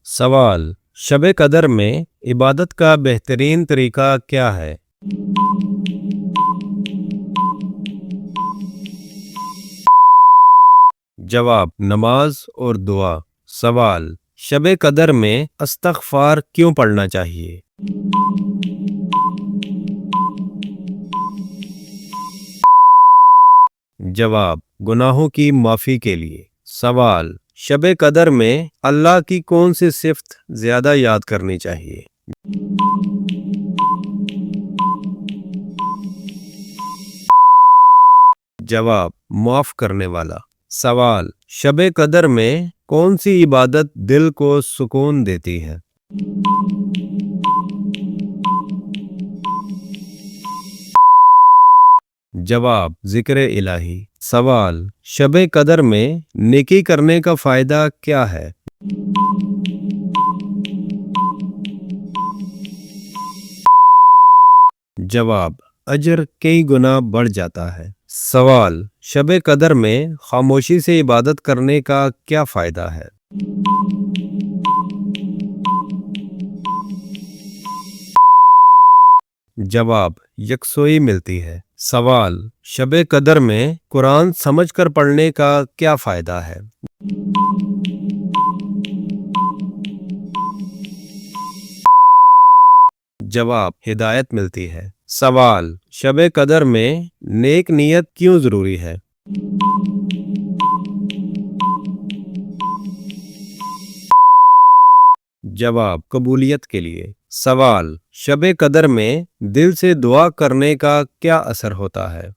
سوال: شب قدر میں عبادت کا بہترین طریقہ کیا ہے؟ جواب: نماز اور دعا۔ سوال: شب قدر میں استغفار کیوں پڑھنا چاہیے؟ جواب: گناہوں کی معافی کے لیے۔ سوال: شب قدر میں اللہ کی کون سی صفت زیادہ یاد کرنی چاہیے؟ جواب: معاف کرنے والا۔ سوال: شب قدر میں کون سی عبادت دل کو سکون دیتی ہے؟ جواب: ذکر الہی۔ سوال: شب قدر میں نیکی کرنے کا فائدہ کیا ہے؟ جواب: اجر کئی گنا بڑھ جاتا ہے۔ سوال: شب قدر میں خاموشی سے عبادت کرنے کا کیا فائدہ ہے؟ جواب: یکسوئی ملتی ہے۔ سوال: شب قدر میں قرآن سمجھ کر پڑھنے کا کیا فائدہ ہے؟ جواب: ہدایت ملتی ہے۔ سوال: شب قدر میں نیک نیت کیوں ضروری ہے؟ جواب: قبولیت کے لیے۔ سوال: شب قدر میں دل سے دعا کرنے کا کیا اثر ہوتا ہے؟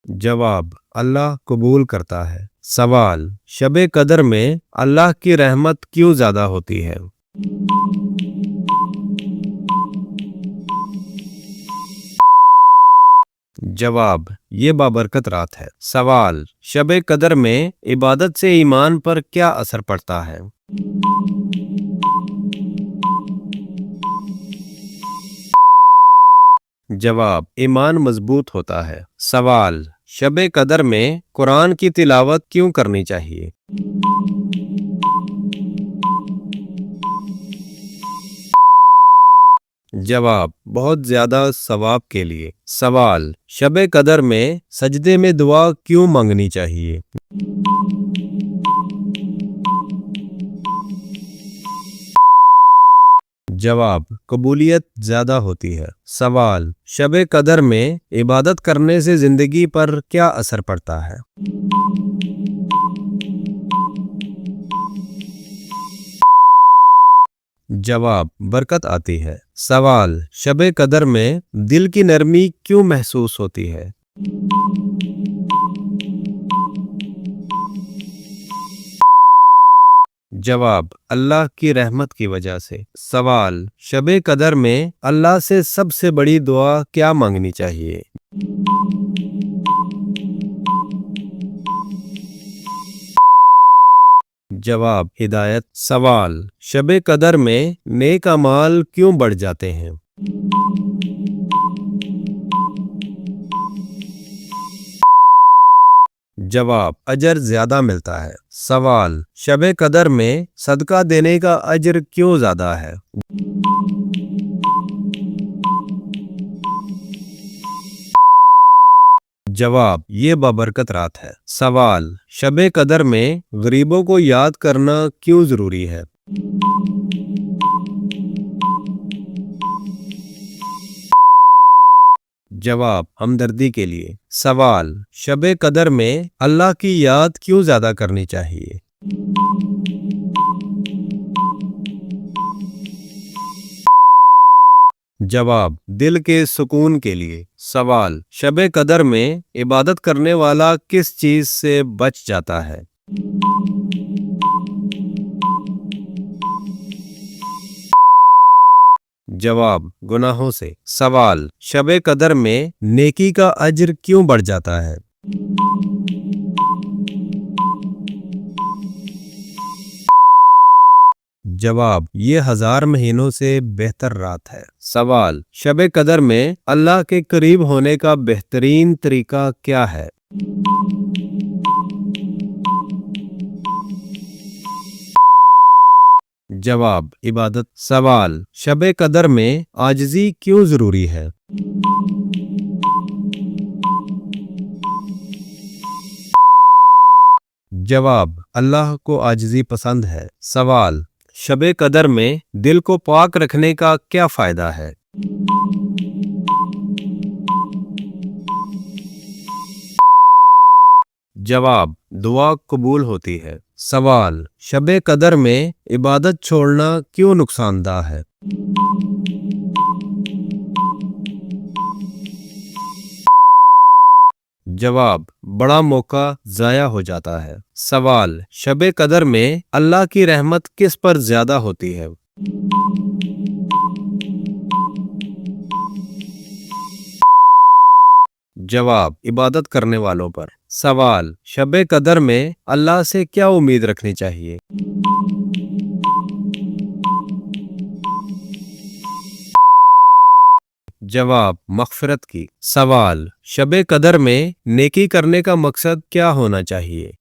جواب: اللہ قبول کرتا ہے۔ سوال: شب قدر میں اللہ کی رحمت کیوں زیادہ ہوتی ہے؟ جواب: یہ بابرکت رات ہے۔ سوال: شب قدر میں عبادت سے ایمان پر کیا اثر پڑتا ہے؟ جواب: ایمان مضبوط ہوتا ہے۔ سوال: شب قدر میں قرآن کی تلاوت کیوں کرنی چاہیے؟ جواب: بہت زیادہ ثواب کے لیے۔ سوال: شب قدر میں سجدے میں دعا کیوں مانگنی چاہیے؟ جواب: قبولیت زیادہ ہوتی ہے۔ سوال: شب قدر میں عبادت کرنے سے زندگی پر کیا اثر پڑتا ہے؟ جواب: برکت آتی ہے۔ سوال: شب قدر میں دل کی نرمی کیوں محسوس ہوتی ہے؟ جواب: اللہ کی رحمت کی وجہ سے۔ سوال: شب قدر میں اللہ سے سب سے بڑی دعا کیا مانگنی چاہیے؟ جواب: ہدایت۔ سوال: شب قدر میں نیک اعمال کیوں بڑھ جاتے ہیں؟ جواب: اجر زیادہ ملتا ہے۔ سوال: شب قدر میں صدقہ دینے کا اجر کیوں زیادہ ہے؟ جواب: یہ بابرکت رات ہے۔ سوال: شب قدر میں غریبوں کو یاد کرنا کیوں ضروری ہے؟ جواب: ہمدردی کے لیے۔ سوال: شب قدر میں اللہ کی یاد کیوں زیادہ کرنی چاہیے؟ جواب: دل کے سکون کے لیے۔ سوال: شب قدر میں عبادت کرنے والا کس چیز سے بچ جاتا ہے؟ جواب: گناہوں سے۔ سوال: شب قدر میں نیکی کا اجر کیوں بڑھ جاتا ہے؟ جواب: یہ 1000 مہینوں سے بہتر رات ہے۔ سوال: شب قدر میں اللہ کے قریب ہونے کا بہترین طریقہ کیا ہے؟ جواب عبادت۔ سوال شب قدر میں عاجزی کیوں ضروری ہے؟ جواب اللہ کو عاجزی پسند ہے۔ سوال شب قدر میں دل کو پاک رکھنے کا کیا فائدہ ہے؟ جواب دعا قبول ہوتی ہے۔ سوال شب قدر میں عبادت چھوڑنا کیوں نقصان دہ ہے؟ جواب بڑا موقع ضائع ہو جاتا ہے۔ سوال شب قدر میں اللہ کی رحمت کس پر زیادہ ہوتی ہے؟ جواب عبادت کرنے والوں پر۔ سوال شب قدر میں اللہ سے کیا امید رکھنی چاہیے؟ جواب مغفرت کی۔ سوال شب قدر میں نیکی کرنے کا مقصد کیا ہونا چاہیے؟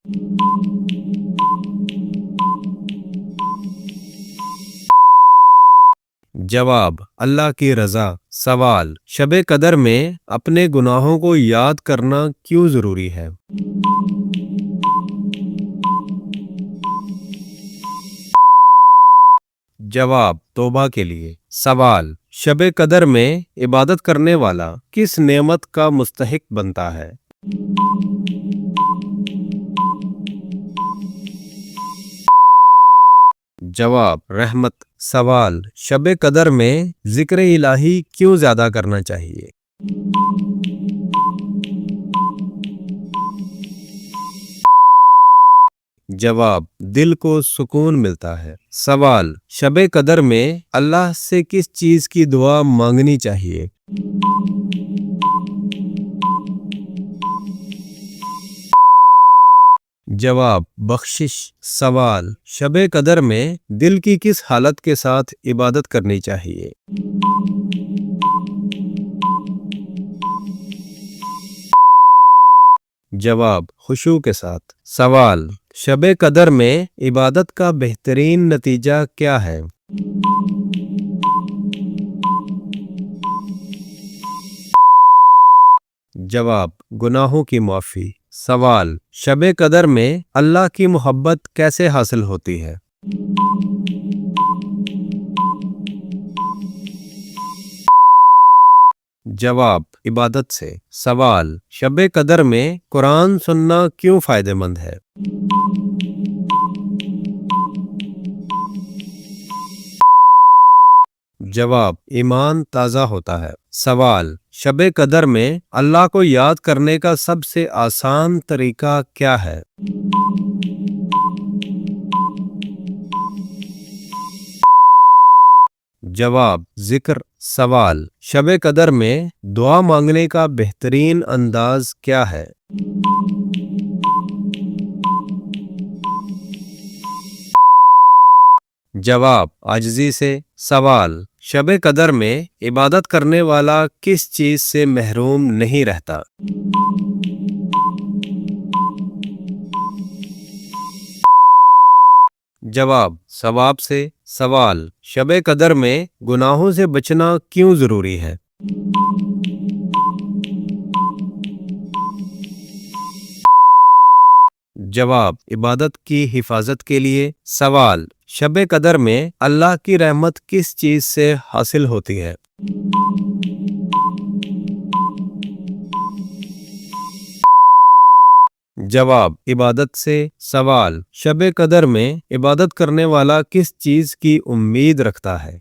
جواب اللہ کی رضا۔ سوال شب قدر میں اپنے گناہوں کو یاد کرنا کیوں ضروری ہے؟ جواب توبہ کے لیے۔ سوال شب قدر میں عبادت کرنے والا کس نعمت کا مستحق بنتا ہے؟ جواب رحمت۔ سوال شب قدر میں ذکر الہی کیوں زیادہ کرنا چاہیے؟ جواب دل کو سکون ملتا ہے۔ سوال شب قدر میں اللہ سے کس چیز کی دعا مانگنی چاہیے؟ جواب بخشش۔ سوال شب قدر میں دل کی کس حالت کے ساتھ عبادت کرنی چاہیے؟ جواب خشوع کے ساتھ۔ سوال شب قدر میں عبادت کا بہترین نتیجہ کیا ہے؟ جواب گناہوں کی معافی۔ سوال شب قدر میں اللہ کی محبت کیسے حاصل ہوتی ہے؟ جواب عبادت سے۔ سوال شب قدر میں قرآن سننا کیوں فائدہ مند ہے؟ جواب ایمان تازہ ہوتا ہے۔ سوال شب قدر میں اللہ کو یاد کرنے کا سب سے آسان طریقہ کیا ہے؟ جواب ذکر۔ سوال شب قدر میں دعا مانگنے کا بہترین انداز کیا ہے؟ جواب عاجزی سے۔ سوال شب قدر میں عبادت کرنے والا کس چیز سے محروم نہیں رہتا؟ جواب ثواب سے۔ سوال شب قدر میں گناہوں سے بچنا کیوں ضروری ہے؟ جواب عبادت کی حفاظت کے لیے۔ سوال شب قدر میں اللہ کی رحمت کس چیز سے حاصل ہوتی ہے؟ جواب عبادت سے۔ سوال شب قدر میں عبادت کرنے والا کس چیز کی امید رکھتا ہے؟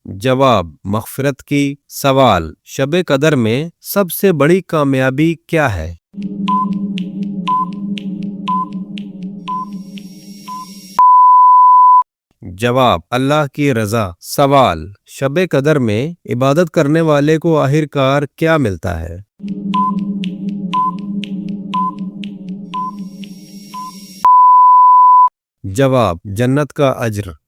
جواب مغفرت کی۔ سوال شب قدر میں سب سے بڑی کامیابی کیا ہے؟ جواب اللہ کی رضا۔ سوال شب قدر میں عبادت کرنے والے کو آخر کار کیا ملتا ہے؟ جواب جنت کا اجر۔